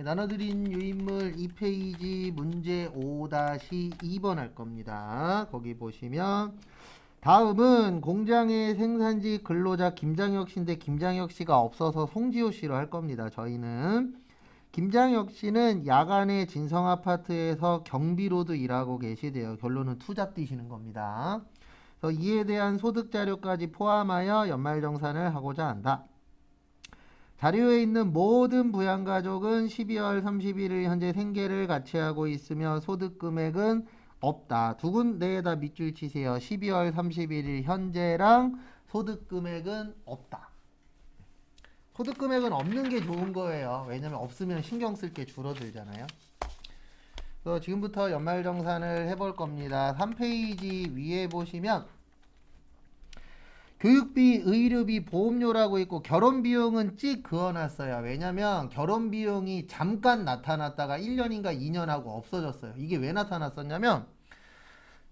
나눠드린 유인물 2페이지 문제 5-2번 할 겁니다. 거기 보시면 다음은 공장의 생산직 근로자 김장혁 씨인데 김장혁 씨가 없어서 송지호 씨로 할 겁니다. 저희는 김장혁 씨는 야간에 진성 아파트에서 경비로도 일하고 계시대요. 결론은 투잡 뛰시는 겁니다. 그래서 이에 대한 소득 자료까지 포함하여 연말정산을 하고자 한다. 자료에 있는 모든 부양가족은 12월 31일 현재 생계를 같이 하고 있으며 소득 금액은 없다. 두 군데에다 밑줄 치세요. 12월 31일 현재랑 소득 금액은 없다. 소득 금액은 없는 게 좋은 거예요. 왜냐면 없으면 신경 쓸 게 줄어들잖아요. 그래서 지금부터 연말정산을 해볼 겁니다. 3페이지 위에 보시면 교육비, 의료비, 보험료라고 있고 결혼비용은 찍 그어놨어요. 왜냐면 결혼비용이 잠깐 나타났다가 1년인가 2년하고 없어졌어요. 이게 왜 나타났었냐면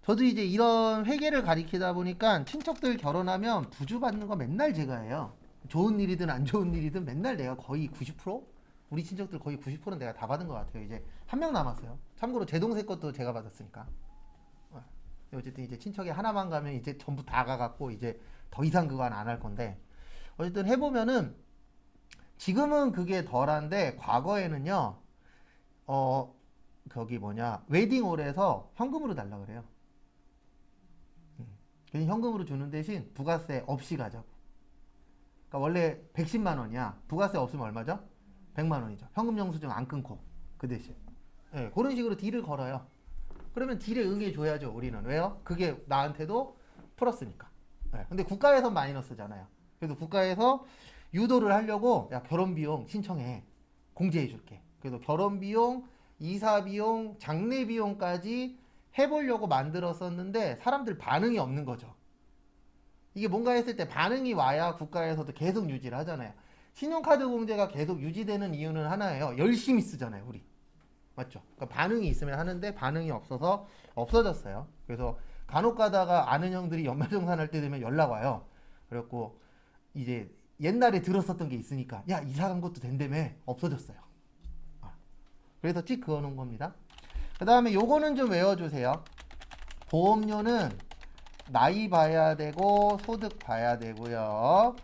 저도 이제 이런 회계를 가리키다 보니까 친척들 결혼하면 부주 받는 거 맨날 제가 해요. 좋은 일이든 안 좋은 일이든 맨날 내가 거의 90%? 우리 친척들 거의 90%는 내가 다 받은 것 같아요. 이제 한 명 남았어요. 참고로 제 동생 것도 제가 받았으니까. 어쨌든 이제 친척이 하나만 가면 이제 전부 다 가갖고 이제 더 이상 그거 안 할 건데 어쨌든 해보면은 지금은 그게 덜한데 과거에는요 거기 뭐냐 웨딩홀에서 현금으로 달라 그래요. 그냥 현금으로 주는 대신 부가세 없이 가자고. 그러니까 원래 110만 원이야. 부가세 없으면 얼마죠? 100만 원이죠. 현금 영수증 안 끊고 그 대신. 네, 그런 식으로 딜을 걸어요. 그러면 딜에 응해줘야죠 우리는. 왜요? 그게 나한테도 플러스니까. 네, 근데 국가에서 마이너스잖아요. 그래서 국가에서 유도를 하려고 야 결혼비용 신청해. 공제해줄게. 그래서 결혼비용, 이사비용, 장례비용까지 해보려고 만들었었는데 사람들 반응이 없는 거죠. 이게 뭔가 했을 때 반응이 와야 국가에서도 계속 유지를 하잖아요. 신용카드 공제가 계속 유지되는 이유는 하나예요. 열심히 쓰잖아요 우리. 맞죠? 그러니까 반응이 있으면 하는데 반응이 없어서 없어졌어요. 그래서 간혹 가다가 아는 형들이 연말정산할 때 되면 연락 와요. 그래갖고 이제 옛날에 들었었던 게 있으니까 야 이사 간 것도 된다며 없어졌어요. 그래서 찍 그어놓은 겁니다. 그 다음에 요거는 좀 외워주세요. 보험료는 나이 봐야 되고 소득 봐야 되고요.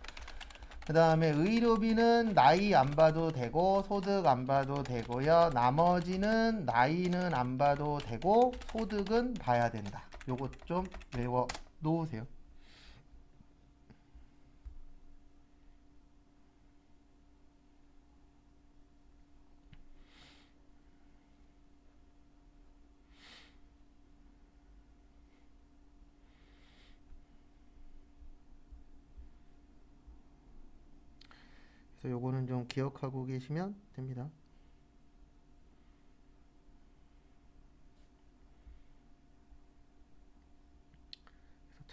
그 다음에 의료비는 나이 안 봐도 되고 소득 안 봐도 되고요. 나머지는 나이는 안 봐도 되고 소득은 봐야 된다. 요것 좀 외워 놓으세요. 그래서 요거는 좀 기억하고 계시면 됩니다. 그래서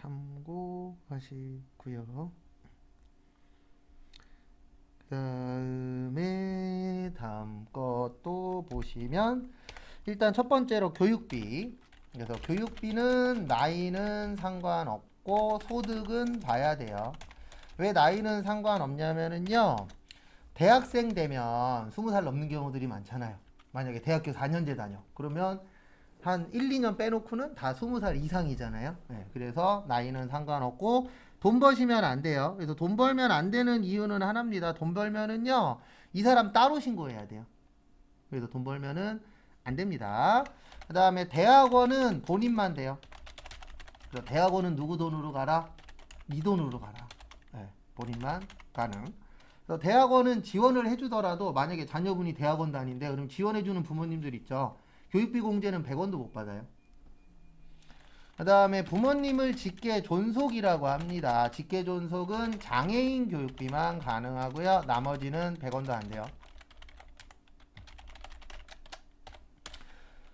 참고하시고요. 그 다음에 다음 것도 보시면 일단 첫 번째로 교육비. 그래서 교육비는 나이는 상관없고 소득은 봐야 돼요. 왜 나이는 상관없냐면은요. 대학생 되면 20살 넘는 경우들이 많잖아요. 만약에 대학교 4년제 다녀. 그러면 한 1, 2년 빼놓고는 다 20살 이상이잖아요. 네, 그래서 나이는 상관없고 돈 버시면 안 돼요. 그래서 돈 벌면 안 되는 이유는 하나입니다. 돈 벌면은요. 이 사람 따로 신고해야 돼요. 그래서 돈 벌면은 안 됩니다. 그 다음에 대학원은 본인만 돼요. 그래서 대학원은 누구 돈으로 가라? 네 돈으로 가라. 네, 본인만 가능. 그래서 대학원은 지원을 해주더라도 만약에 자녀분이 대학원 다닌대 그럼 지원해주는 부모님들 있죠. 교육비 공제는 100원도 못 받아요. 그 다음에 부모님을 직계 존속이라고 합니다. 직계 존속은 장애인 교육비만 가능하고요. 나머지는 100원도 안 돼요.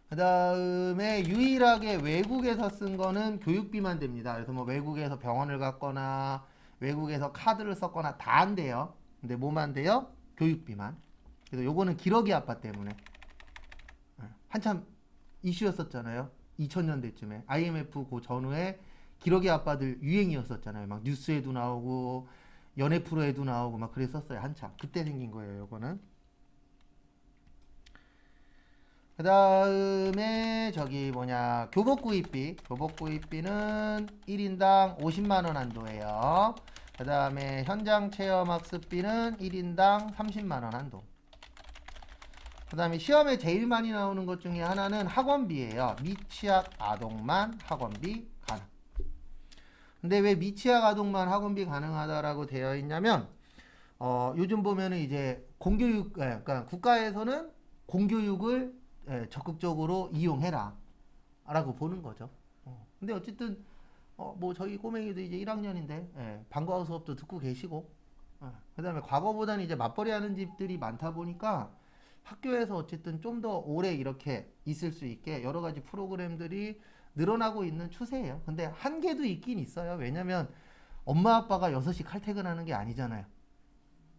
그 다음에 유일하게 외국에서 쓴 거는 교육비만 됩니다. 그래서 뭐 외국에서 병원을 갔거나 외국에서 카드를 썼거나 다 안 돼요. 근데 뭐만 돼요? 교육비만. 그래서 요거는 기러기 아빠 때문에 한참 이슈였었잖아요. 2000년대쯤에 IMF 그 전후에 기러기 아빠들 유행이었었잖아요. 막 뉴스에도 나오고 연예 프로에도 나오고 막 그랬었어요. 한참 그때 생긴 거예요. 요거는 그 다음에 저기 뭐냐 교복구입비. 교복구입비는 1인당 50만원 한도예요. 그 다음에 현장 체험 학습비는 1인당 30만원 한도. 그 다음에 시험에 제일 많이 나오는 것 중에 하나는 학원비예요. 미취학 아동만 학원비 가능. 근데 왜 미취학 아동만 학원비 가능하다라고 되어 있냐면 요즘 보면은 이제 공교육, 그러니까 국가에서는 공교육을 적극적으로 이용해라 라고 보는 거죠. 근데 어쨌든 뭐 저희 꼬맹이도 이제 1학년인데 방과후 수업도 듣고 계시고 그 다음에 과거보다는 이제 맞벌이 하는 집들이 많다 보니까 학교에서 어쨌든 좀 더 오래 이렇게 있을 수 있게 여러 가지 프로그램들이 늘어나고 있는 추세예요. 근데 한계도 있긴 있어요. 왜냐면 엄마 아빠가 6시 칼퇴근하는 게 아니잖아요.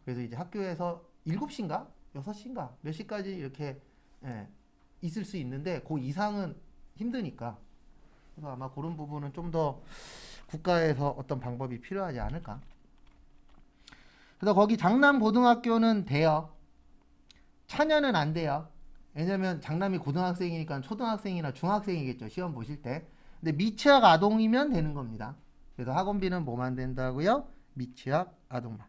그래서 이제 학교에서 7시인가? 6시인가? 몇 시까지 이렇게 있을 수 있는데 그 이상은 힘드니까. 그래서 아마 그런 부분은 좀 더 국가에서 어떤 방법이 필요하지 않을까. 그래서 거기 장남 고등학교는 돼요. 차년은 안 돼요. 왜냐면 장남이 고등학생이니까 초등학생이나 중학생이겠죠. 시험 보실 때. 근데 미취학 아동이면 되는 겁니다. 그래서 학원비는 뭐만 된다고요? 미취학 아동만.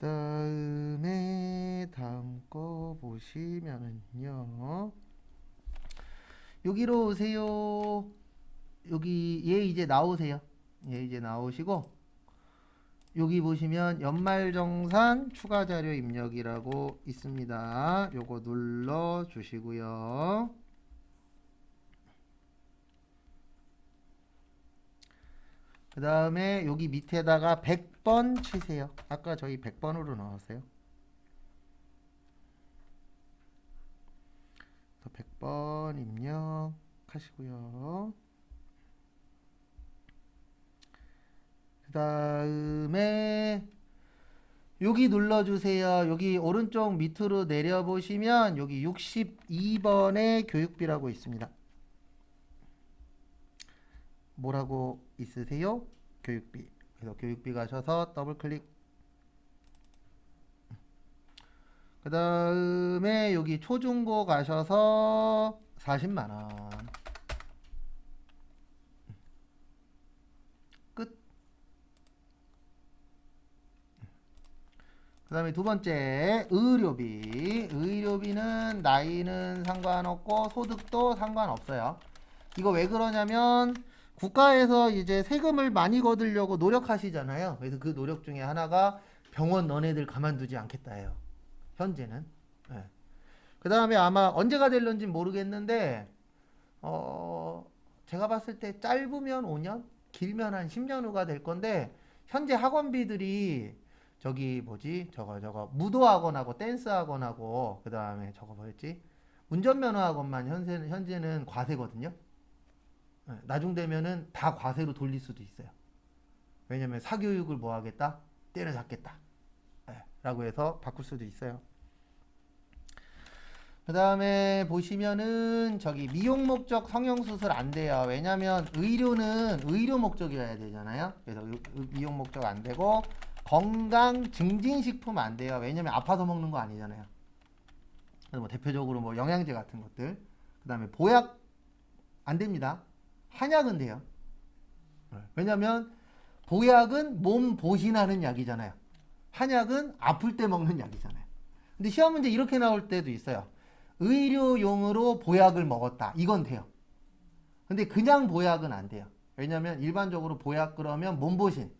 그 다음에 다음 거 보시면은요. 여기로 오세요. 여기 얘 이제 나오세요. 얘 이제 나오시고 여기 보시면 연말정산 추가 자료 입력이라고 있습니다. 요거 눌러 주시고요. 그 다음에 여기 밑에다가 100번 치세요. 아까 저희 100번으로 나왔어요. 100번 입력하시고요. 그 다음에 여기 눌러주세요. 여기 오른쪽 밑으로 내려보시면 여기 62번에 교육비라고 있습니다. 뭐라고 있으세요? 교육비. 그래서 교육비 가셔서 더블 클릭. 그 다음에 여기 초중고 가셔서 40만원. 끝. 그 다음에 두 번째 의료비. 의료비는 나이는 상관없고 소득도 상관없어요. 이거 왜 그러냐면 국가에서 이제 세금을 많이 거두려고 노력하시잖아요. 그래서 그 노력 중에 하나가 병원 너네들 가만두지 않겠다예요. 현재는. 네. 그 다음에 아마 언제가 될런지 모르겠는데 제가 봤을 때 짧으면 5년, 길면 한 10년 후가 될 건데 현재 학원비들이 저기 뭐지 저거 무도 학원하고 댄스 학원하고 그 다음에 저거 뭐였지 운전면허 학원만 현재는 과세거든요. 네, 나중 되면은 다 과세로 돌릴 수도 있어요. 왜냐면 사교육을 뭐 하겠다? 때려잡겠다. 네, 라고 해서 바꿀 수도 있어요. 그 다음에 보시면은 저기 미용 목적 성형수술 안 돼요. 왜냐면 의료는 의료 목적이어야 되잖아요. 그래서 미용 목적 안 되고 건강 증진식품 안 돼요. 왜냐면 아파서 먹는 거 아니잖아요. 그래서 뭐 대표적으로 뭐 영양제 같은 것들. 그 다음에 보약 안 됩니다. 한약은 돼요. 왜냐면 보약은 몸 보신하는 약이잖아요. 한약은 아플 때 먹는 약이잖아요. 근데 시험 문제 이렇게 나올 때도 있어요. 의료용으로 보약을 먹었다. 이건 돼요. 근데 그냥 보약은 안 돼요. 왜냐면 일반적으로 보약 그러면 몸보신,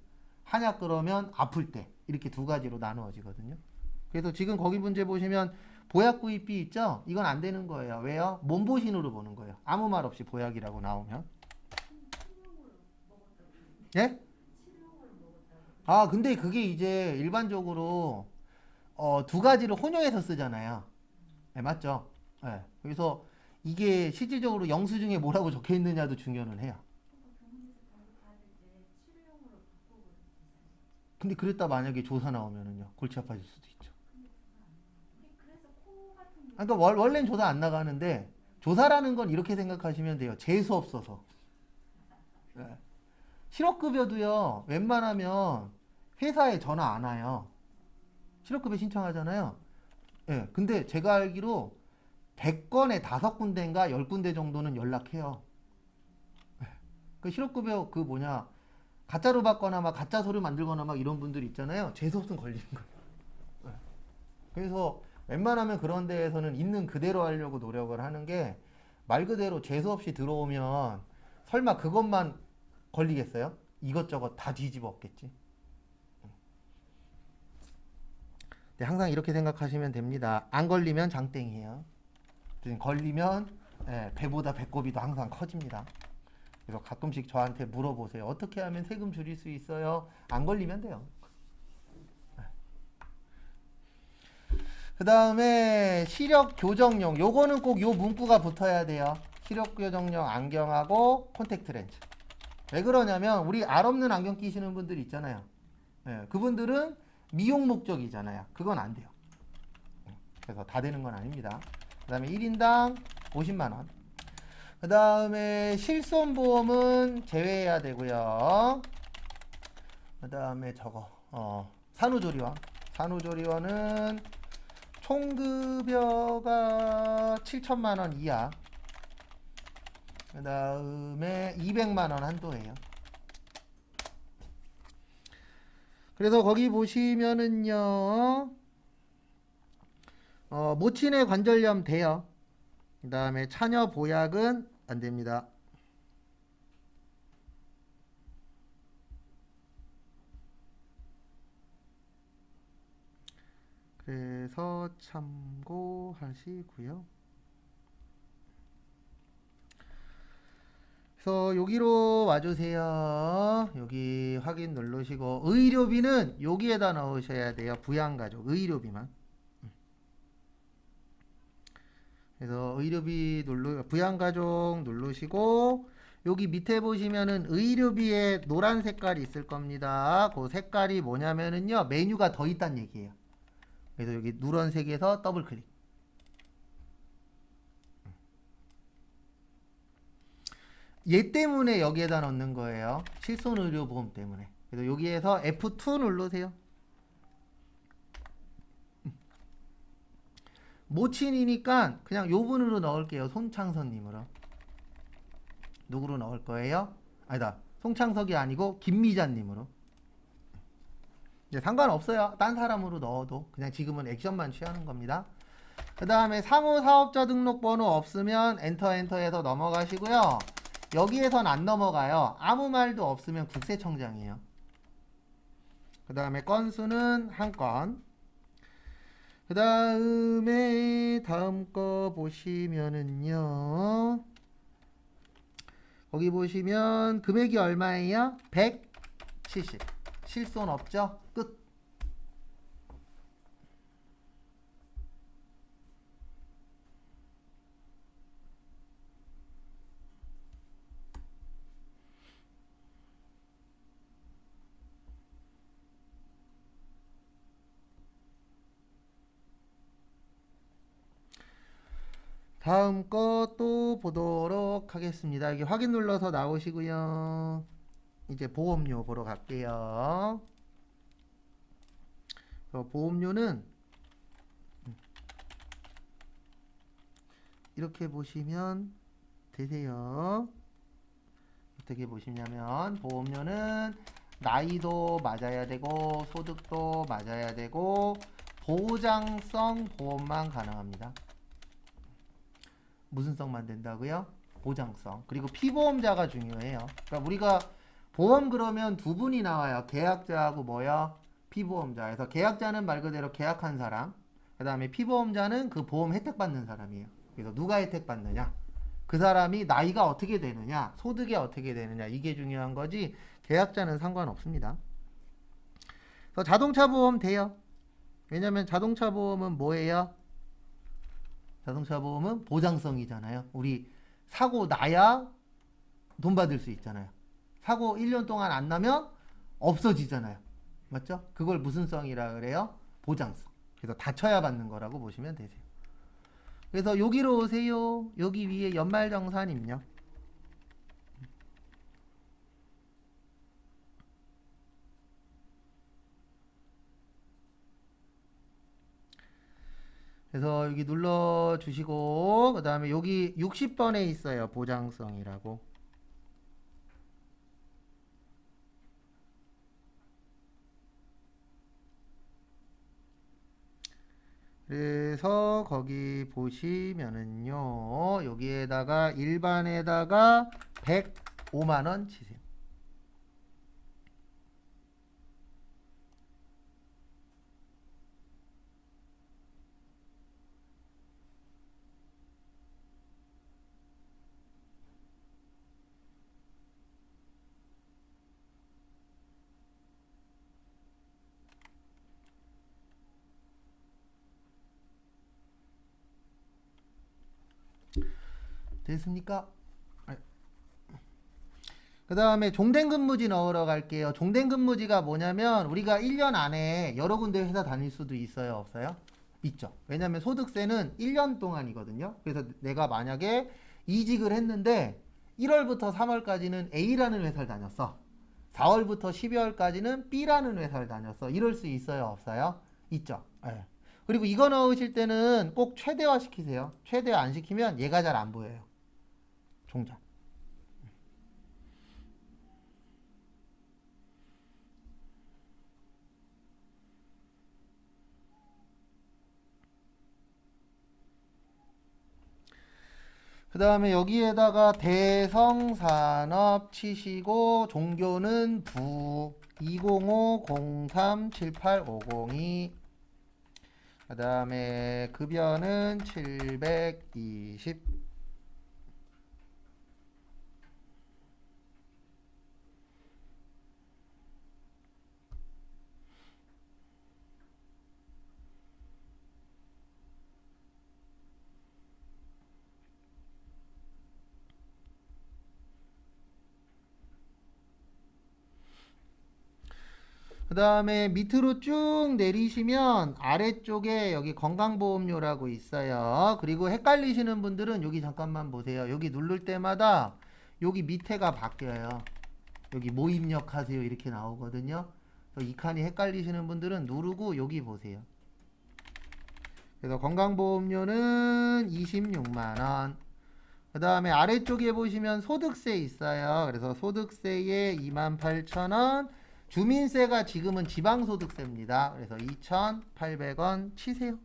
한약 그러면 아플 때 이렇게 두 가지로 나누어지거든요. 그래서 지금 거기 문제 보시면 보약 구입비 있죠? 이건 안 되는 거예요. 왜요? 몸보신으로 보는 거예요. 아무 말 없이 보약이라고 나오면. 예? 아, 근데 그게 이제 일반적으로 두 가지를 혼용해서 쓰잖아요. 네, 맞죠? 네. 그래서 이게 실질적으로 영수증에 뭐라고 적혀 있느냐도 중요는 해요. 근데 그랬다 만약에 조사 나오면은요. 골치 아파질 수도 있죠. 그러니까 원래는 조사 안 나가는데 조사라는 건 이렇게 생각하시면 돼요. 재수 없어서. 네. 실업급여도요. 웬만하면 회사에 전화 안 와요. 실업급여 신청하잖아요. 예. 근데 제가 알기로 100건에 5군데인가 10군데 정도는 연락해요. 그 실업급여 그 뭐냐 가짜로 받거나 막 가짜 서류 만들거나 막 이런 분들 있잖아요. 재수 없으면 걸리는 거예요. 예. 그래서 웬만하면 그런 데에서는 있는 그대로 하려고 노력을 하는 게 말 그대로 재수 없이 들어오면 설마 그것만 걸리겠어요? 이것저것 다 뒤집어 엎겠지. 네, 항상 이렇게 생각하시면 됩니다. 안 걸리면 장땡이에요. 걸리면 배보다 배꼽이 더 항상 커집니다. 그래서 가끔씩 저한테 물어보세요. 어떻게 하면 세금 줄일 수 있어요? 안 걸리면 돼요. 그 다음에 시력 교정용. 요거는 꼭 요 문구가 붙어야 돼요. 시력 교정용 안경하고 콘택트 렌즈. 왜 그러냐면 우리 알 없는 안경 끼시는 분들 있잖아요. 그분들은 미용 목적이잖아요. 그건 안 돼요. 그래서 다 되는 건 아닙니다. 그 다음에 1인당 50만원. 그 다음에 실손보험은 제외해야 되고요. 그 다음에 저거 산후조리원. 산후조리원은 총급여가 7천만원 이하. 그 다음에 200만원 한도예요. 그래서 거기 보시면은요, 모친의 관절염 돼요. 그 다음에 차녀 보약은 안 됩니다. 그래서 참고하시고요. 그래서 여기로 와주세요. 여기 확인 누르시고 의료비는 여기에다 넣으셔야 돼요. 부양가족 의료비만. 그래서 의료비 부양가족 누르시고 여기 밑에 보시면은 의료비에 노란 색깔이 있을 겁니다. 그 색깔이 뭐냐면은요 메뉴가 더 있다는 얘기예요. 그래서 여기 누런색에서 더블 클릭. 얘 때문에 여기에다 넣는 거예요. 실손의료보험 때문에. 그래서 여기에서 F2 누르세요. 모친이니까 그냥 요 분으로 넣을게요. 손창선님으로. 누구로 넣을 거예요? 아니다. 송창석이 아니고 김미자님으로. 이제 상관없어요. 딴 사람으로 넣어도. 그냥 지금은 액션만 취하는 겁니다. 그 다음에 상호사업자 등록번호 없으면 엔터해서 넘어가시고요. 여기에선 안 넘어가요. 아무 말도 없으면 국세청장이에요. 그 다음에 건수는 한 건. 그 다음에 다음 거 보시면은요. 거기 보시면 금액이 얼마예요? 170. 실손 없죠? 끝. 다음 거 또 보도록 하겠습니다. 여기 확인 눌러서 나오시고요. 이제 보험료 보러 갈게요. 보험료는 이렇게 보시면 되세요. 어떻게 보시냐면 보험료는 나이도 맞아야 되고 소득도 맞아야 되고 보장성 보험만 가능합니다. 무슨 성만 된다고요? 보장성. 그리고 피보험자가 중요해요. 그러니까 우리가 보험 그러면 두 분이 나와요. 계약자하고 뭐요? 피보험자. 그래서 계약자는 말 그대로 계약한 사람. 그 다음에 피보험자는 그 보험 혜택 받는 사람이에요. 그래서 누가 혜택 받느냐? 그 사람이 나이가 어떻게 되느냐? 소득이 어떻게 되느냐? 이게 중요한 거지. 계약자는 상관없습니다. 그래서 자동차 보험 돼요. 왜냐면 자동차 보험은 뭐예요? 자동차 보험은 보장성이잖아요. 우리 사고 나야 돈 받을 수 있잖아요. 사고 1년 동안 안 나면 없어지잖아요. 맞죠? 그걸 무슨 성이라 그래요? 보장성. 그래서 다쳐야 받는 거라고 보시면 되세요. 그래서 여기로 오세요. 여기 위에 연말정산 입력. 그래서 여기 눌러주시고 그 다음에 여기 60번에 있어요. 보장성이라고. 그래서 거기 보시면은요. 여기에다가 일반에다가 105만원 치세요. 됐습니까? 그 다음에 종된근무지 넣으러 갈게요. 종된근무지가 뭐냐면 우리가 1년 안에 여러 군데 회사 다닐 수도 있어요? 없어요? 있죠. 왜냐면 소득세는 1년 동안이거든요. 그래서 내가 만약에 이직을 했는데 1월부터 3월까지는 A라는 회사를 다녔어. 4월부터 12월까지는 B라는 회사를 다녔어. 이럴 수 있어요? 없어요? 있죠. 네. 그리고 이거 넣으실 때는 꼭 최대화 시키세요. 최대화 안 시키면 얘가 잘 안 보여요. 종자. 그 다음에 여기에다가 대성산업 치시고 종교는 부 205-03-7850이 그 다음에 급여는 720 그 다음에 밑으로 쭉 내리시면 아래쪽에 여기 건강보험료라고 있어요. 그리고 헷갈리시는 분들은 여기 잠깐만 보세요. 여기 누를 때마다 여기 밑에가 바뀌어요. 여기 뭐 입력하세요 이렇게 나오거든요. 그래서 이 칸이 헷갈리시는 분들은 누르고 여기 보세요. 그래서 건강보험료는 26만원. 그 다음에 아래쪽에 보시면 소득세 있어요. 그래서 소득세에 28,000원. 주민세가 지금은 지방소득세입니다. 그래서 2,800원 치세요.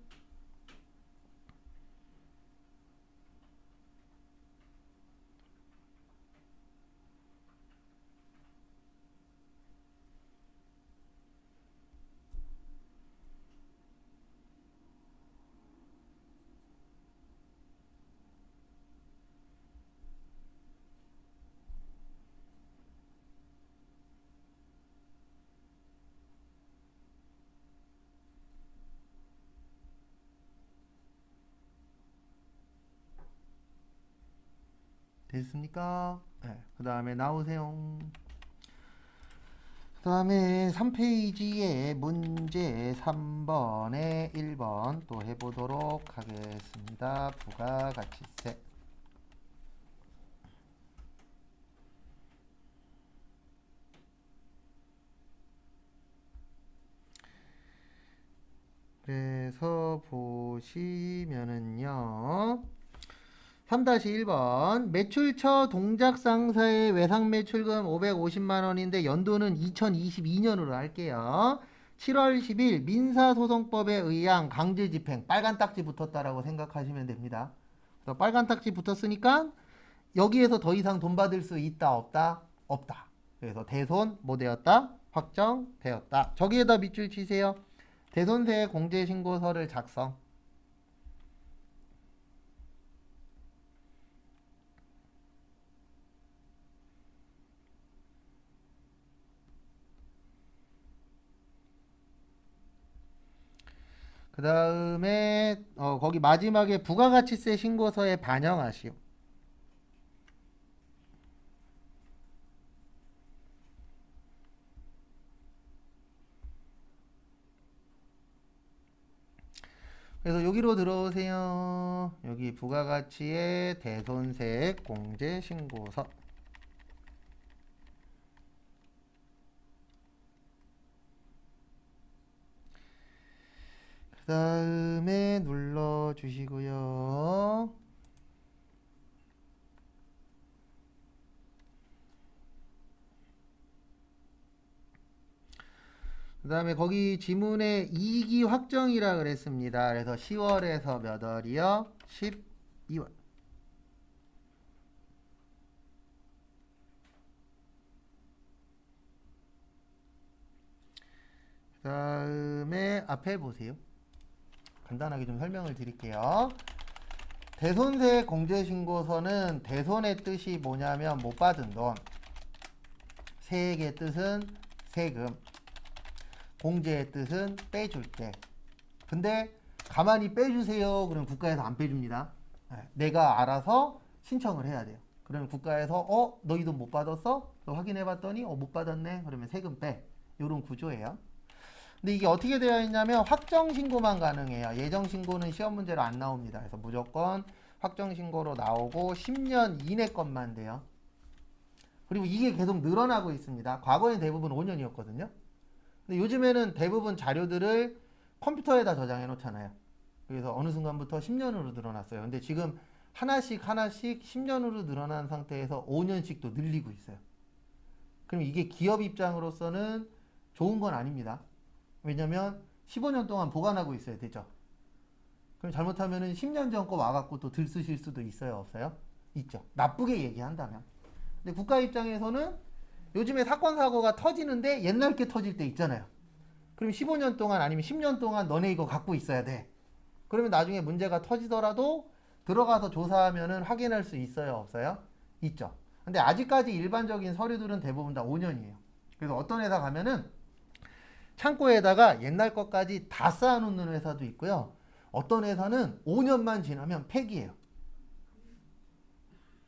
됐습니까? 네. 그 다음에 나오세요. 그 다음에 3페이지에 문제 3번에 1번 또 해보도록 하겠습니다. 부가가치세. 그래서 보시면은요. 3-1번 매출처 동작상사의 외상매출금 550만원인데 연도는 2022년으로 할게요. 7월 10일 민사소송법에 의한 강제집행 빨간 딱지 붙었다라고 생각하시면 됩니다. 그래서 빨간 딱지 붙었으니까 여기에서 더 이상 돈 받을 수 있다 없다? 없다. 그래서 대손 뭐 되었다? 확정되었다. 저기에다 밑줄 치세요. 대손세 공제신고서를 작성. 그 다음에 거기 마지막에 부가가치세 신고서에 반영하시오. 그래서 여기로 들어오세요. 여기 부가가치의 대손세액 공제 신고서. 그 다음에 눌러주시고요. 그 다음에 거기 지문에 이익이 확정이라 그랬습니다. 그래서 10월에서 몇 월이요? 12월. 그 다음에 앞에 보세요. 간단하게 좀 설명을 드릴게요. 대손세 공제신고서는 대손의 뜻이 뭐냐면 못 받은 돈, 세액의 뜻은 세금, 공제의 뜻은 빼줄 때. 근데 가만히 빼주세요. 그러면 국가에서 안 빼줍니다. 내가 알아서 신청을 해야 돼요. 그러면 국가에서 너희 돈 못 받았어? 너 확인해봤더니 못 받았네. 그러면 세금 빼. 이런 구조예요. 근데 이게 어떻게 되어 있냐면 확정신고만 가능해요. 예정신고는 시험 문제로 안 나옵니다. 그래서 무조건 확정신고로 나오고 10년 이내 것만 돼요. 그리고 이게 계속 늘어나고 있습니다. 과거엔 대부분 5년이었거든요. 근데 요즘에는 대부분 자료들을 컴퓨터에다 저장해 놓잖아요. 그래서 어느 순간부터 10년으로 늘어났어요. 근데 지금 하나씩 10년으로 늘어난 상태에서 5년씩 또 늘리고 있어요. 그럼 이게 기업 입장으로서는 좋은 건 아닙니다. 왜냐면 15년 동안 보관하고 있어야 되죠. 그럼 잘못하면은 10년 전 거 와갖고 또 들쓰실 수도 있어요, 없어요? 있죠. 나쁘게 얘기한다면. 근데 국가 입장에서는 요즘에 사건 사고가 터지는데 옛날 게 터질 때 있잖아요. 그럼 15년 동안 아니면 10년 동안 너네 이거 갖고 있어야 돼. 그러면 나중에 문제가 터지더라도 들어가서 조사하면은 확인할 수 있어요, 없어요? 있죠. 근데 아직까지 일반적인 서류들은 대부분 다 5년이에요. 그래서 어떤 회사 가면은 창고에다가 옛날 것까지 다 쌓아놓는 회사도 있고요. 어떤 회사는 5년만 지나면 폐기해요.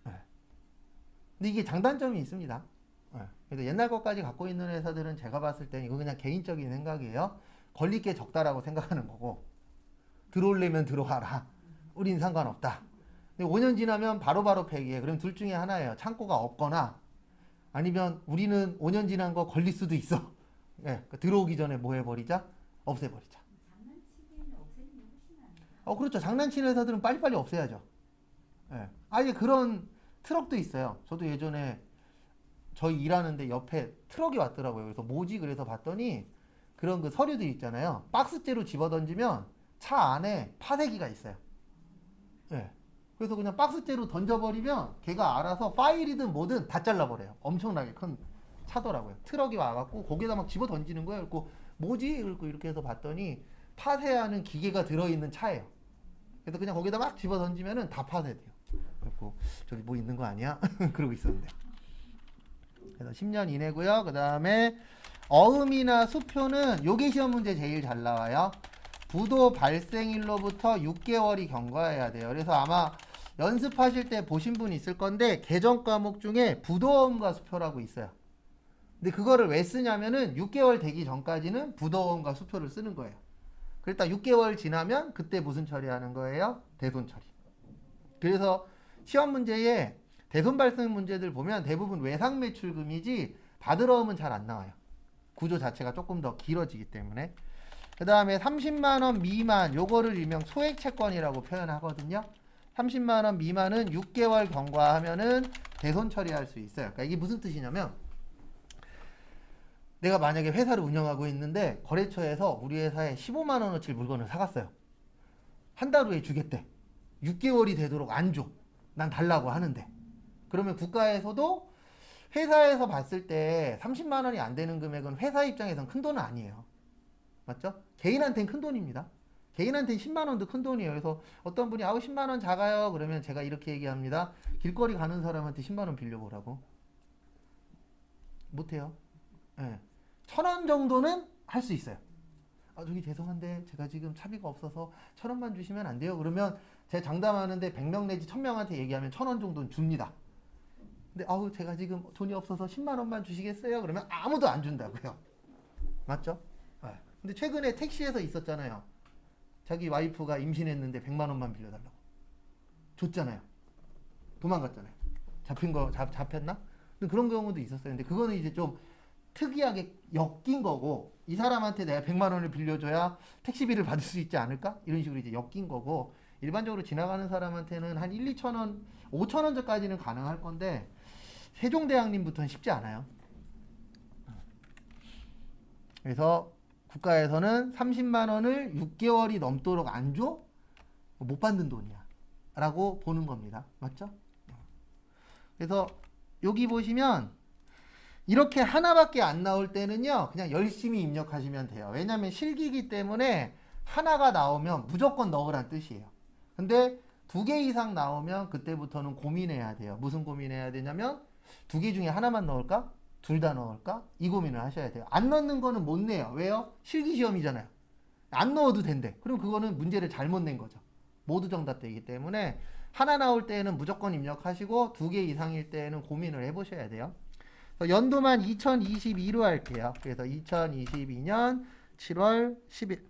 근데 이게 장단점이 있습니다. 그래서 옛날 것까지 갖고 있는 회사들은 제가 봤을 때 이거 그냥 개인적인 생각이에요. 걸릴 게 적다라고 생각하는 거고, 들어오려면 들어와라. 우린 상관없다. 근데 5년 지나면 바로바로 폐기해. 그럼 둘 중에 하나예요. 창고가 없거나 아니면 우리는 5년 지난 거 걸릴 수도 있어. 그러니까 들어오기 전에 뭐 해버리자? 없애버리자. 장난치기에는 없애는 게 훨씬 나아요. 그렇죠. 장난치는 회사들은 빨리빨리 없애야죠. 아예 그런 트럭도 있어요. 저도 예전에 저희 일하는데 옆에 트럭이 왔더라고요. 그래서 뭐지? 그래서 봤더니 그런 그 서류들 있잖아요. 박스째로 집어던지면 차 안에 파쇄기가 있어요. 그래서 그냥 박스째로 던져버리면 걔가 알아서 파일이든 뭐든 다 잘라버려요. 엄청나게 큰 차더라고요. 트럭이 와갖고 거기에다 막 집어 던지는 거예요. 그리고 뭐지? 그리고 이렇게 해서 봤더니 파쇄하는 기계가 들어있는 차예요. 그래서 그냥 거기다 막 집어 던지면은 다 파쇄돼요. 그리고 저기 뭐 있는 거 아니야? 그러고 있었는데. 그래서 10년 이내고요. 그 다음에 어음이나 수표는 요게 시험 문제 제일 잘 나와요. 부도 발생일로부터 6개월이 경과해야 돼요. 그래서 아마 연습하실 때 보신 분 있을 건데 개정 과목 중에 부도어음과 수표라고 있어요. 근데 그거를 왜 쓰냐면은 6개월 되기 전까지는 부도어음과 수표를 쓰는 거예요. 그랬다 6개월 지나면 그때 무슨 처리하는 거예요? 대손 처리. 그래서 시험 문제에 대손 발생 문제들 보면 대부분 외상 매출금이지 받으러음은 잘 안 나와요. 구조 자체가 조금 더 길어지기 때문에. 그 다음에 30만 원 미만 요거를 일명 소액 채권이라고 표현하거든요. 30만 원 미만은 6개월 경과하면은 대손 처리할 수 있어요. 그러니까 이게 무슨 뜻이냐면 내가 만약에 회사를 운영하고 있는데 거래처에서 우리 회사에 15만 원어치 물건을 사갔어요. 한 달 후에 주겠대. 6개월이 되도록 안 줘. 난 달라고 하는데. 그러면 국가에서도 회사에서 봤을 때 30만 원이 안 되는 금액은 회사 입장에선 큰 돈은 아니에요. 맞죠? 개인한테는 큰 돈입니다. 개인한테는 10만 원도 큰 돈이에요. 그래서 어떤 분이 10만 원 작아요. 그러면 제가 이렇게 얘기합니다. 길거리 가는 사람한테 10만 원 빌려보라고. 못해요. 1,000원 정도는 할 수 있어요. 저기 죄송한데 제가 지금 차비가 없어서 1,000원만 주시면 안 돼요. 그러면 제가 장담하는데 100명 내지 1,000명한테 얘기하면 1,000원 정도는 줍니다. 근데 제가 지금 돈이 없어서 10만 원만 주시겠어요? 그러면 아무도 안 준다고요. 맞죠? 근데 최근에 택시에서 있었잖아요. 자기 와이프가 임신했는데 100만 원만 빌려달라고. 줬잖아요. 도망갔잖아요. 잡힌 거 잡혔나? 근데 그런 경우도 있었어요. 근데 그거는 이제 좀 특이하게 엮인 거고, 이 사람한테 내가 100만 원을 빌려줘야 택시비를 받을 수 있지 않을까? 이런 식으로 이제 엮인 거고, 일반적으로 지나가는 사람한테는 한 1, 2천 원, 5천 원 전까지는 가능할 건데, 세종대왕님부터는 쉽지 않아요. 그래서 국가에서는 30만 원을 6개월이 넘도록 안 줘? 못 받는 돈이야 라고 보는 겁니다. 맞죠? 그래서 여기 보시면 이렇게 하나밖에 안 나올 때는요, 그냥 열심히 입력하시면 돼요. 왜냐하면 실기이기 때문에 하나가 나오면 무조건 넣으란 뜻이에요. 근데 2개 이상 나오면 그때부터는 고민해야 돼요. 무슨 고민해야 되냐면 2개 중에 하나만 넣을까? 둘 다 넣을까? 이 고민을 하셔야 돼요. 안 넣는 거는 못 내요. 왜요? 실기시험이잖아요. 안 넣어도 된대. 그럼 그거는 문제를 잘못 낸 거죠. 모두 정답되기 때문에 하나 나올 때에는 무조건 입력하시고 2개 이상일 때에는 고민을 해보셔야 돼요. 연도만 2022로 할게요. 그래서 2022년 7월 10일.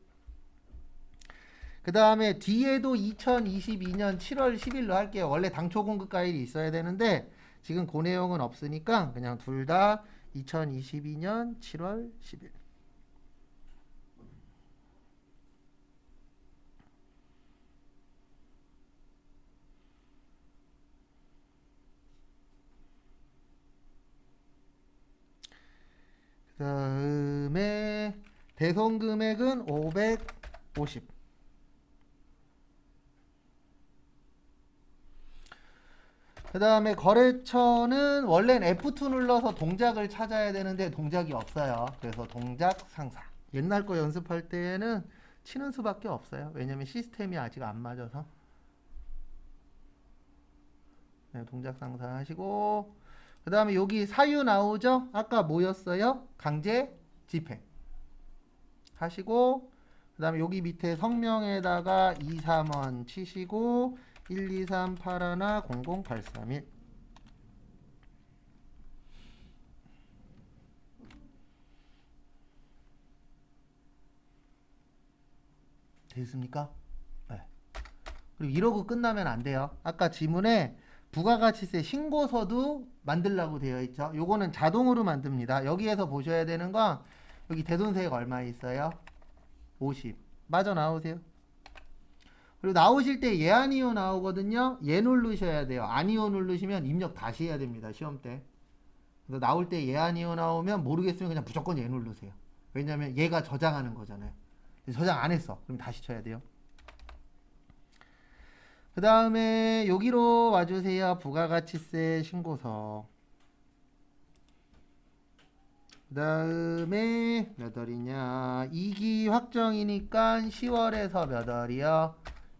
그 다음에 뒤에도 2022년 7월 10일로 할게요. 원래 당초 공급 가일이 있어야 되는데 지금 그 내용은 없으니까 그냥 둘 다 2022년 7월 10일. 그 다음에 배송 금액은 550. 그 다음에 거래처는 원래는 F2 눌러서 동작을 찾아야 되는데 동작이 없어요. 그래서 동작 상사. 옛날 거 연습할 때는 치는 수밖에 없어요. 왜냐면 시스템이 아직 안 맞아서. 네, 동작 상사 하시고, 그 다음에 여기 사유 나오죠? 아까 뭐였어요? 강제 집행 하시고, 그 다음에 여기 밑에 성명에다가 2, 3원 치시고 1, 2, 3, 8, 1, 0, 0, 8, 3, 1. 됐습니까? 네. 그리고 이러고 끝나면 안 돼요. 아까 지문에 부가가치세 신고서도 만들라고 되어 있죠. 요거는 자동으로 만듭니다. 여기에서 보셔야 되는 건 여기 대손세액 얼마 있어요? 50. 빠져나오세요. 그리고 나오실 때 예 아니요 나오거든요. 예 누르셔야 돼요. 아니요 누르시면 입력 다시 해야 됩니다. 시험 때. 그래서 나올 때 예 아니요 나오면 모르겠으면 그냥 무조건 예 누르세요. 왜냐면 얘가 저장하는 거잖아요. 저장 안 했어. 그럼 다시 쳐야 돼요. 그 다음에 여기로 와주세요. 부가가치세 신고서. 그 다음에 몇 월이냐, 2기 확정이니까 10월에서 몇 월이요?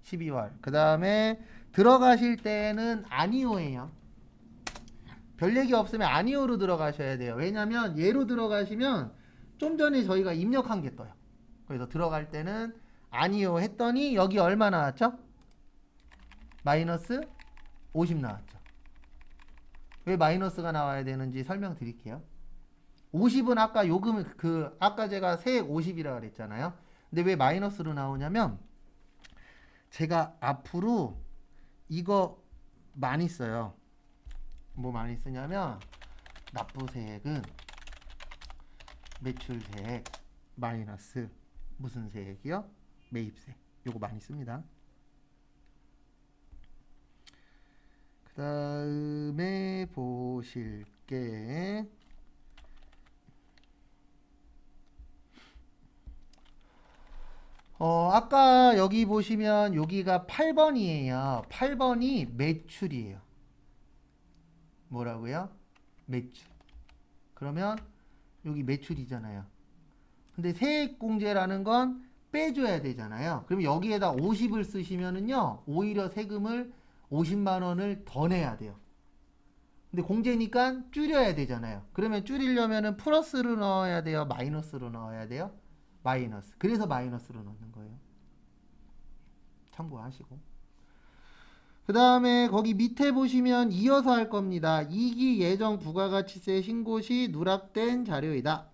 12월. 그 다음에 들어가실 때는 아니오예요. 별 얘기 없으면 아니오로 들어가셔야 돼요. 왜냐면 얘로 들어가시면 좀 전에 저희가 입력한 게 떠요. 그래서 들어갈 때는 아니오 했더니 여기 얼마 나왔죠? 마이너스 50 나왔죠. 왜 마이너스가 나와야 되는지 설명드릴게요. 50은 아까 요금 아까 제가 세액 50이라 그랬잖아요. 근데 왜 마이너스로 나오냐면 제가 앞으로 이거 많이 써요. 뭐 많이 쓰냐면 납부세액은 매출세액 마이너스 무슨 세액이요? 매입세. 요거 많이 씁니다. 그 다음에 보실게 아까 여기 보시면 여기가 8번이에요. 8번이 매출이에요. 뭐라고요? 매출. 그러면 여기 매출이잖아요. 근데 세액공제라는 건 빼줘야 되잖아요. 그럼 여기에다 50을 쓰시면은요, 오히려 세금을 50만 원을 더 내야 돼요. 근데 공제니까 줄여야 되잖아요. 그러면 줄이려면은 플러스로 넣어야 돼요? 마이너스로 넣어야 돼요? 마이너스. 그래서 마이너스로 넣는 거예요. 참고하시고. 그 다음에 거기 밑에 보시면 이어서 할 겁니다. 2기 예정 부가가치세 신고 시 누락된 자료이다.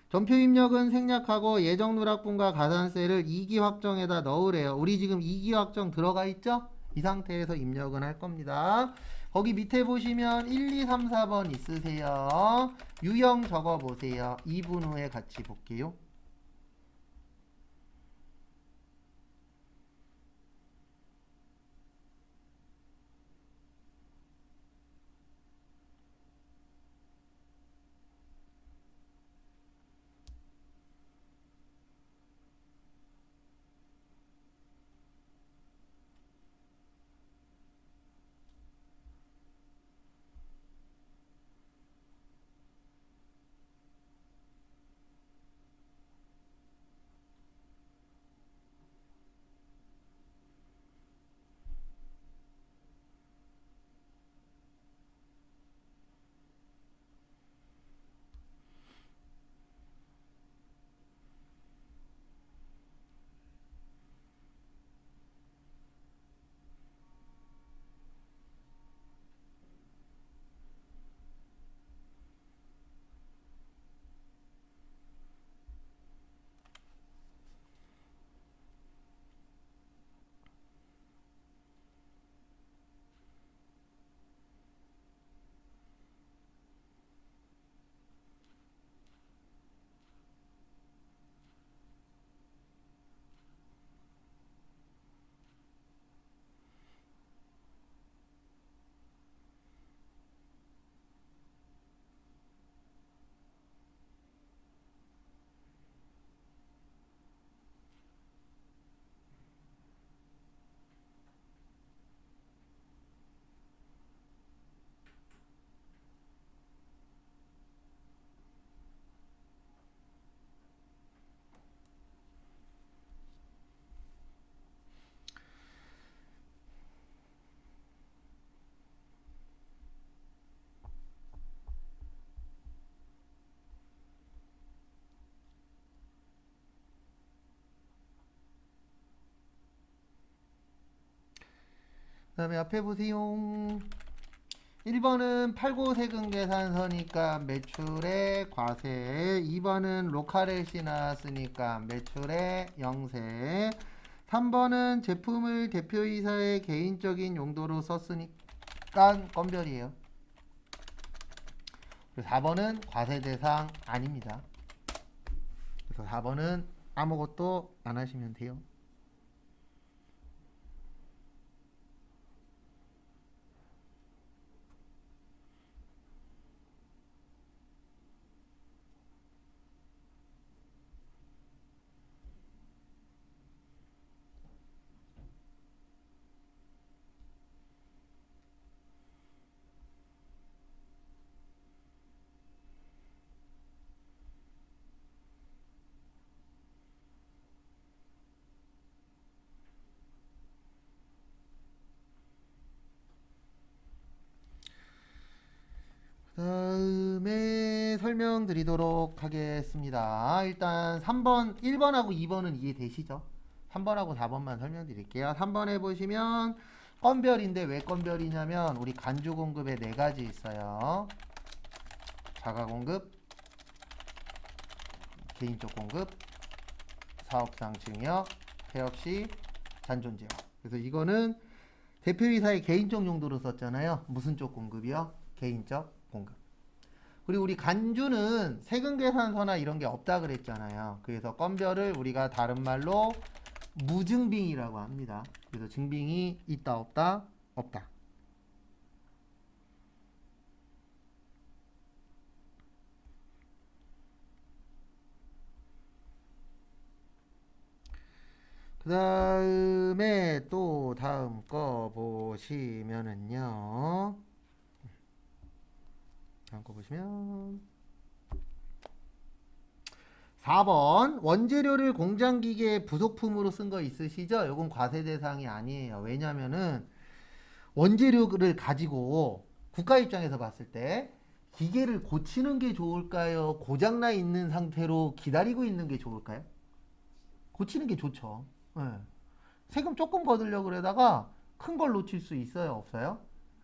전표 입력은 생략하고 예정 누락분과 가산세를 2기 확정에다 넣으래요. 우리 지금 2기 확정 들어가 있죠? 이 상태에서 입력은 할 겁니다. 거기 밑에 보시면 1, 2, 3, 4번 있으세요. 유형 적어 보세요. 2분 후에 같이 볼게요. 그 다음에 앞에 보세요. 1번은 팔고세금 계산서니까 매출의 과세, 2번은 로카렛이 나왔으니까 매출의 영세, 3번은 제품을 대표이사의 개인적인 용도로 썼으니까 건별이에요. 4번은 과세 대상 아닙니다. 그래서 4번은 아무것도 안 하시면 돼요. 다음에 설명드리도록 하겠습니다. 일단 3번, 1번하고 2번은 이해되시죠? 3번하고 4번만 설명드릴게요. 3번에 보시면 건별인데 왜 건별이냐면 우리 간주 공급에 4가지 있어요. 자가 공급, 개인적 공급, 사업상 증여, 폐업 시 잔존제와. 그래서 이거는 대표이사의 개인적 용도로 썼잖아요. 무슨 쪽 공급이요? 개인적 공급. 그리고 우리 간주는 세금 계산서나 이런 게 없다 그랬잖아요. 그래서 건별을 우리가 다른 말로 무증빙이라고 합니다. 그래서 증빙이 있다 없다 없다. 그 다음에 또 다음 거 보시면은요. 다음 거 보시면 4번 원재료를 공장기계 부속품으로 쓴 거 있으시죠? 이건 과세 대상이 아니에요. 왜냐면은 원재료를 가지고 국가 입장에서 봤을 때 기계를 고치는 게 좋을까요? 고장나 있는 상태로 기다리고 있는 게 좋을까요? 고치는 게 좋죠. 예. 세금 조금 거두려고 그러다가 큰 걸 놓칠 수 있어요? 없어요?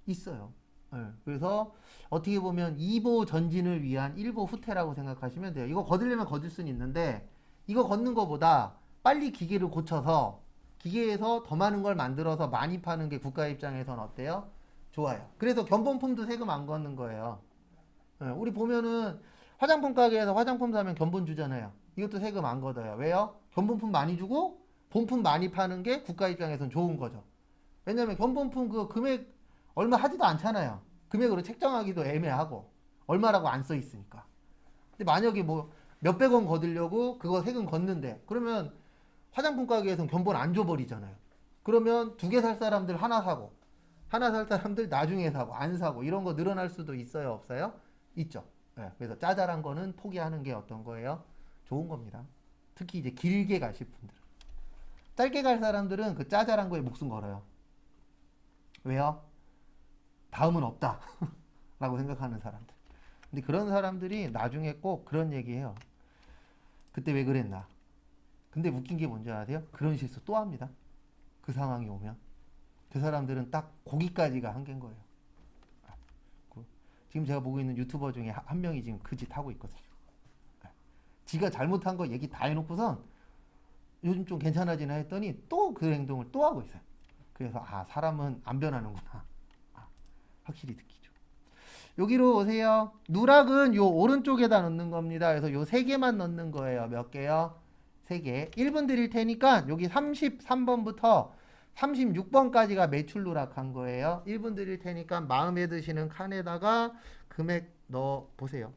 있어요. 예, 그래서 어떻게 보면 2보 전진을 위한 1보 후퇴라고 생각하시면 돼요. 이거 거들려면 거들 수는 있는데 이거 걷는 것보다 빨리 기계를 고쳐서 기계에서 더 많은 걸 만들어서 많이 파는 게 국가 입장에서는 어때요? 좋아요. 그래서 견본품도 세금 안 걷는 거예요. 예, 우리 보면은 화장품 가게에서 화장품 사면 견본 주잖아요. 이것도 세금 안 걷어요. 왜요? 견본품 많이 주고 본품 많이 파는 게 국가 입장에서는 좋은 거죠. 왜냐면 견본품 그 금액 얼마 하지도 않잖아요. 금액으로 책정하기도 애매하고 얼마라고 안 써 있으니까. 근데 만약에 뭐 몇백 원 거두려고 그거 세금 걷는데 그러면 화장품 가게에서는 견본 안 줘버리잖아요. 그러면 2개 살 사람들 하나 사고 하나 살 사람들 나중에 사고 안 사고 이런 거 늘어날 수도 있어요, 없어요? 있죠. 예, 그래서 짜잘한 거는 포기하는 게 어떤 거예요? 좋은 겁니다. 특히 이제 길게 가실 분들. 짧게 갈 사람들은 그 짜잘한 거에 목숨 걸어요. 왜요? 다음은 없다. 라고 생각하는 사람들. 근데 그런 사람들이 나중에 꼭 그런 얘기해요. 그때 왜 그랬나? 근데 웃긴 게 뭔지 아세요? 그런 실수 또 합니다. 그 상황이 오면. 그 사람들은 딱 거기까지가 한계인 거예요. 지금 제가 보고 있는 유튜버 중에 한 명이 지금 그 짓 하고 있거든요. 지가 잘못한 거 얘기 다 해놓고선 요즘 좀 괜찮아지나 했더니 또 그 행동을 또 하고 있어요. 그래서 아, 사람은 안 변하는구나. 아, 확실히 느끼죠. 여기로 오세요. 누락은 요 오른쪽에다 넣는 겁니다. 그래서 요 3개만 넣는 거예요. 몇 개요? 3개. 1분 드릴 테니까 여기 33번부터 36번까지가 매출 누락한 거예요. 1분 드릴 테니까 마음에 드시는 칸에다가 금액 넣어 보세요.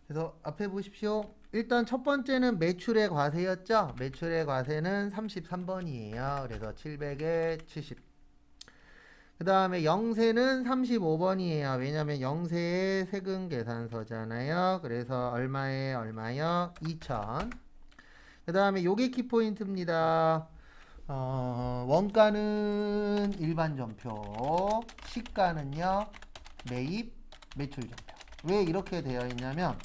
그래서 앞에 보십시오. 일단 첫 번째는 매출의 과세였죠. 매출의 과세는 33번이에요. 그래서 700에 70. 그 다음에 영세는 35번이에요. 왜냐면 영세의 세금 계산서잖아요. 그래서 얼마에 얼마요? 2000. 그 다음에 요게 키포인트입니다. 원가는 일반 전표, 시가는요 매입 매출 전표. 왜 이렇게 되어 있냐면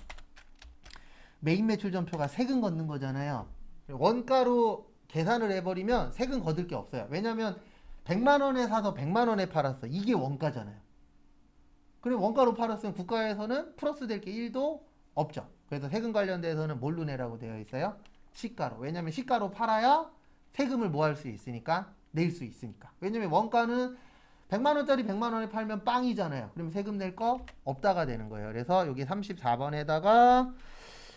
매입 매출 전표가 세금 걷는 거잖아요. 원가로 계산을 해버리면 세금 거둘 게 없어요. 왜냐면 100만 원에 사서 100만 원에 팔았어. 이게 원가잖아요. 그럼 원가로 팔았으면 국가에서는 플러스 될 게 1도 없죠. 그래서 세금 관련돼서는 뭘로 내라고 되어 있어요? 시가로. 왜냐면 시가로 팔아야 세금을 뭐 할 수 있으니까 낼 수 있으니까. 왜냐면 원가는 100만 원짜리 100만 원에 팔면 빵이잖아요. 그럼 세금 낼 거 없다가 되는 거예요. 그래서 여기 34번에다가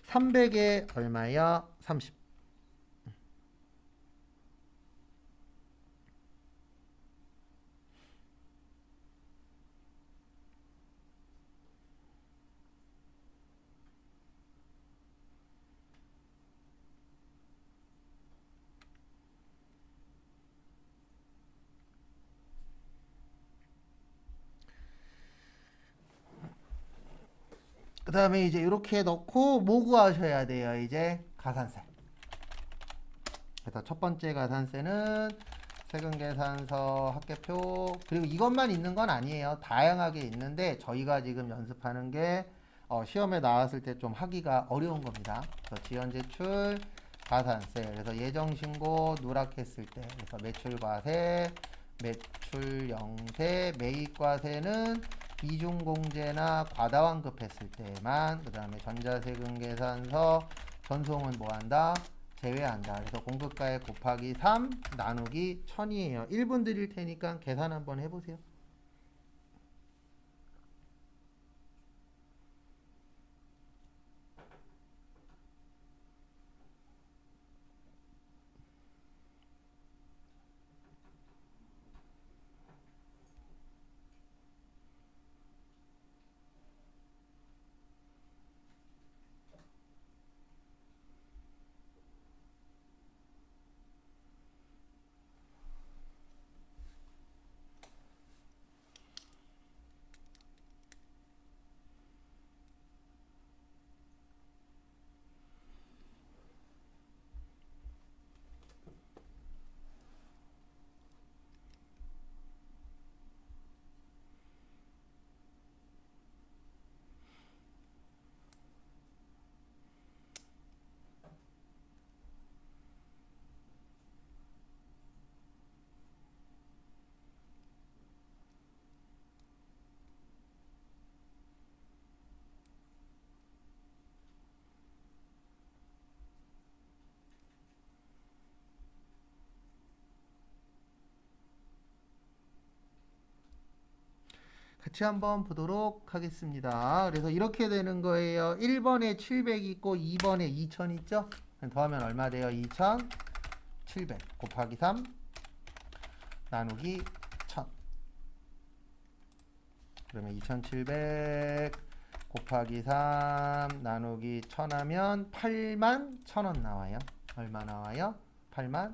300에 얼마야? 30. 그 다음에 이제 이렇게 넣고 뭐 구하셔야 돼요? 이제 가산세. 그래서 첫 번째 가산세는 세금계산서 합계표. 그리고 이것만 있는 건 아니에요. 다양하게 있는데 저희가 지금 연습하는 게 시험에 나왔을 때 좀 하기가 어려운 겁니다. 그래서 지연제출 가산세. 그래서 예정신고 누락했을 때 그래서 매출과세, 매출영세, 매입과세는 이중공제나 과다환급했을 때만, 그 다음에 전자세금 계산서 전송은 뭐한다? 제외한다. 그래서 공급가액 곱하기 3 나누기 1000이에요. 1분 드릴 테니까 계산 한번 해보세요. 같이 한번 보도록 하겠습니다. 그래서 이렇게 되는 거예요. 1번에 700 있고 2번에 2000 있죠? 더하면 얼마 돼요? 2700 곱하기 3 나누기 1000. 그러면 2700 곱하기 3 나누기 1000 하면 81,000원 나와요. 얼마 나와요? 81,000원.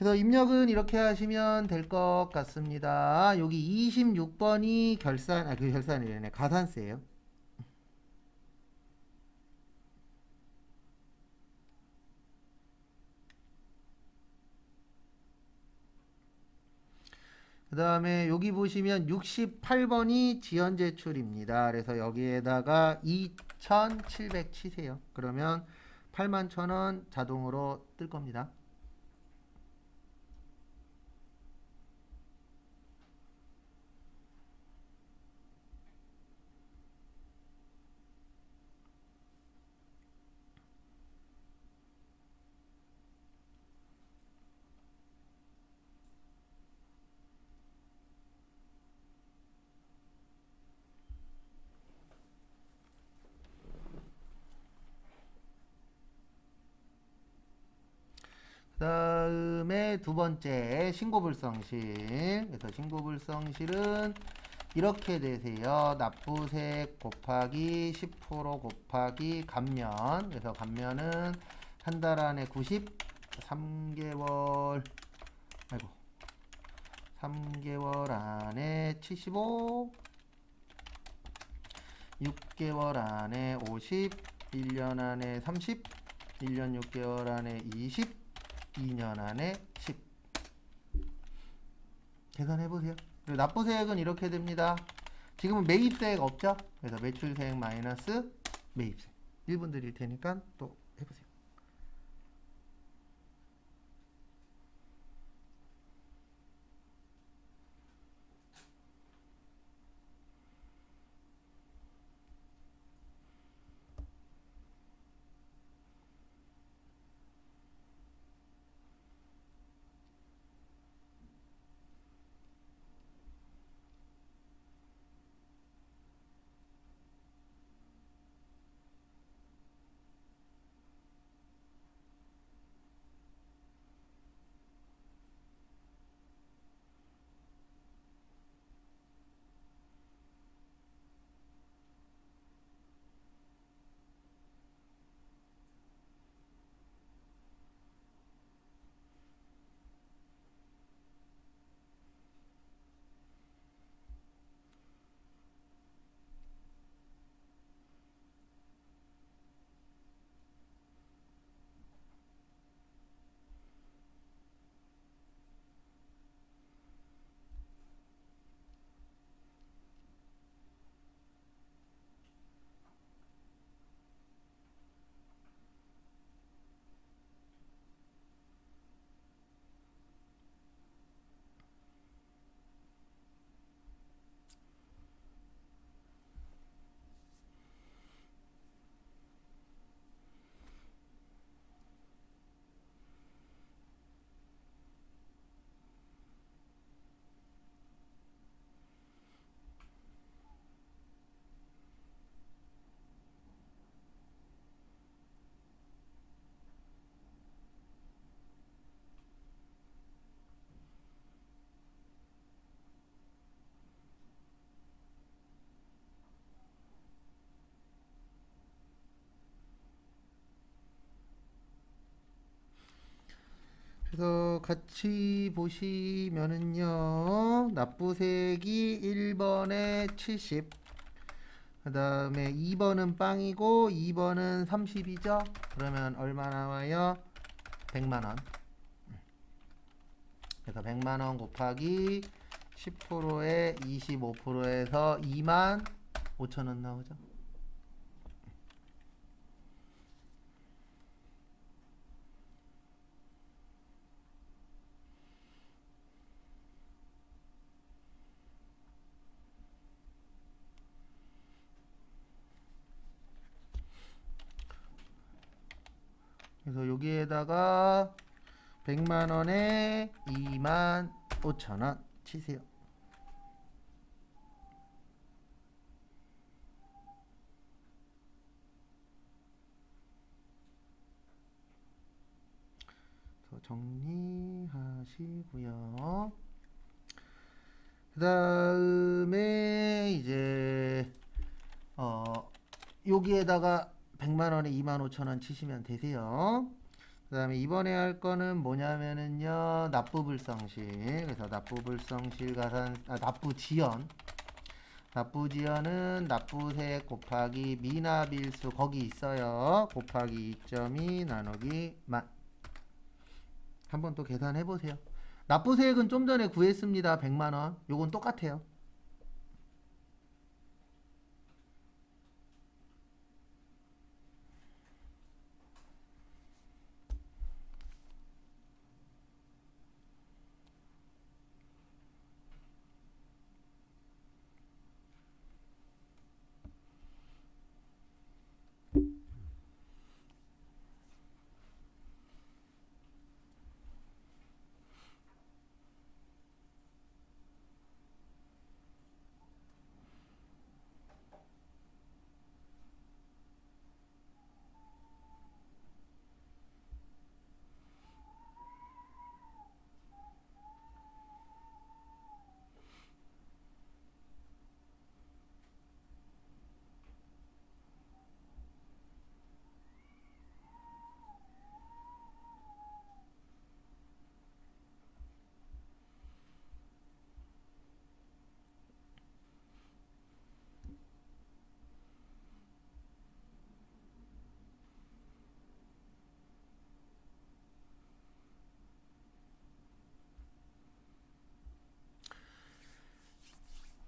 그래서 입력은 이렇게 하시면 될 것 같습니다. 여기 26번이 결산이래네. 가산세예요. 그 다음에 여기 보시면 68번이 지연제출입니다. 그래서 여기에다가 2,700 치세요. 그러면 81,000원 자동으로 뜰 겁니다. 그 다음에 두 번째 신고불성실. 그래서 신고불성실은 이렇게 되세요. 납부세 곱하기 10% 곱하기 감면. 그래서 감면은 한 달 안에 90, 3개월, 3개월 안에 75, 6개월 안에 50, 1년 안에 30, 1년 6개월 안에 20, 2년 안에 10. 계산해보세요. 그리고 납부세액은 이렇게 됩니다. 지금은 매입세액 없죠? 그래서 매출세액 마이너스 매입세액. 1분 드릴 테니까 또 해보세요. 그래서 같이 보시면은요, 납부색이 1번에 70, 그 다음에 2번은 빵이고 2번은 30이죠. 그러면 얼마 나와요? 100만원. 그래서 100만원 곱하기 10%에 25%에서 2만 5천원 나오죠. 그래서 여기에다가 100만원에 2만 5천원 치세요. 정리하시고요. 그 다음에 이제 여기에다가 100만원에 25,000원 치시면 되세요. 그 다음에 이번에 할 거는 뭐냐면은요, 납부불성실. 그래서 납부불성실 납부지연. 납부지연은 납부세 곱하기 미납일수 거기 있어요. 곱하기 2.2 나누기 만. 한번 또 계산해 보세요. 납부세액은 좀 전에 구했습니다. 100만원. 요건 똑같아요.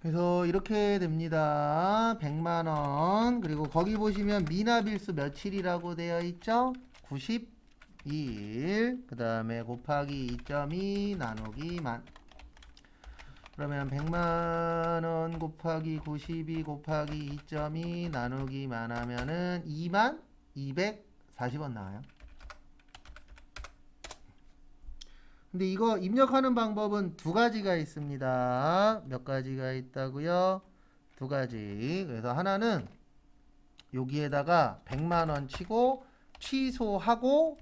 그래서 이렇게 됩니다. 100만원. 그리고 거기 보시면 미납일수 며칠이라고 되어 있죠? 92일. 그 다음에 곱하기 2.2 나누기 만. 그러면 100만원 곱하기 92 곱하기 2.2 나누기 만 하면은 2만 240원 나와요. 근데 이거 입력하는 방법은 두 가지가 있습니다. 몇 가지가 있다고요? 두 가지. 그래서 하나는 여기에다가 100만원 치고 취소하고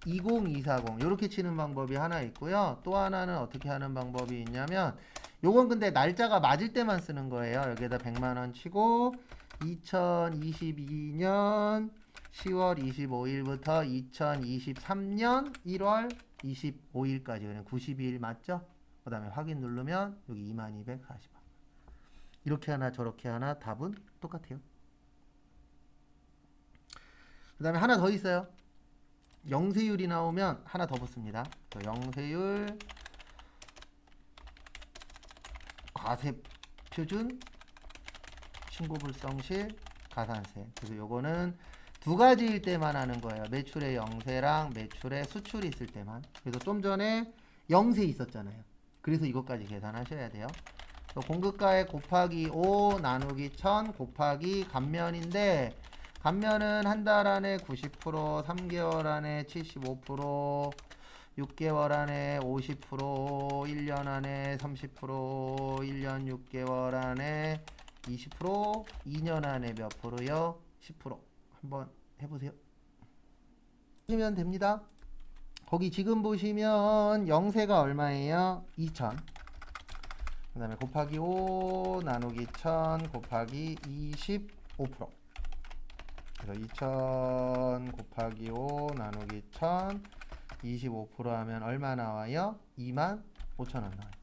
20240 이렇게 치는 방법이 하나 있고요. 또 하나는 어떻게 하는 방법이 있냐면, 요건 근데 날짜가 맞을 때만 쓰는 거예요. 여기에다 100만원 치고 2022년 10월 25일부터 2023년 1월 25일까지 그냥 92일 맞죠? 그 다음에 확인 누르면 여기 2240원. 이렇게 하나 저렇게 하나 답은 똑같아요. 그 다음에 하나 더 있어요. 영세율이 나오면 하나 더 붙습니다. 영세율 과세표준 신고불성실 가산세. 그래서 요거는 두 가지일 때만 하는 거예요. 매출의 영세랑 매출의 수출이 있을 때만. 그래서 좀 전에 영세 있었잖아요. 그래서 이것까지 계산하셔야 돼요. 공급가액 곱하기 5 나누기 1000 곱하기 감면인데, 감면은 한 달 안에 90%, 3개월 안에 75%, 6개월 안에 50%, 1년 안에 30%, 1년 6개월 안에 20%, 2년 안에 몇 프로요? 10%. 한번 해보세요. 보시면 됩니다. 거기 지금 보시면 영세가 얼마예요? 2000. 그 다음에 곱하기 5 나누기 1000 곱하기 25%. 그래서 2000 곱하기 5 나누기 1000 25% 하면 얼마 나와요? 25,000원 나와요.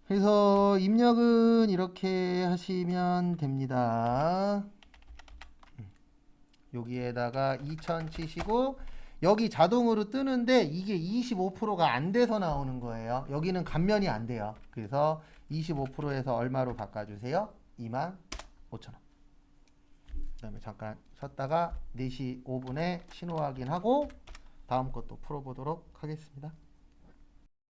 그래서 입력은 이렇게 하시면 됩니다. 여기에다가 2000 치시고 여기 자동으로 뜨는데 이게 25%가 안 돼서 나오는 거예요. 여기는 감면이 안 돼요. 그래서 25%에서 얼마로 바꿔주세요? 25,000원. 그 다음에 잠깐 쉬었다가 4시 5분에 신호 확인하고 다음 것도 풀어보도록 하겠습니다.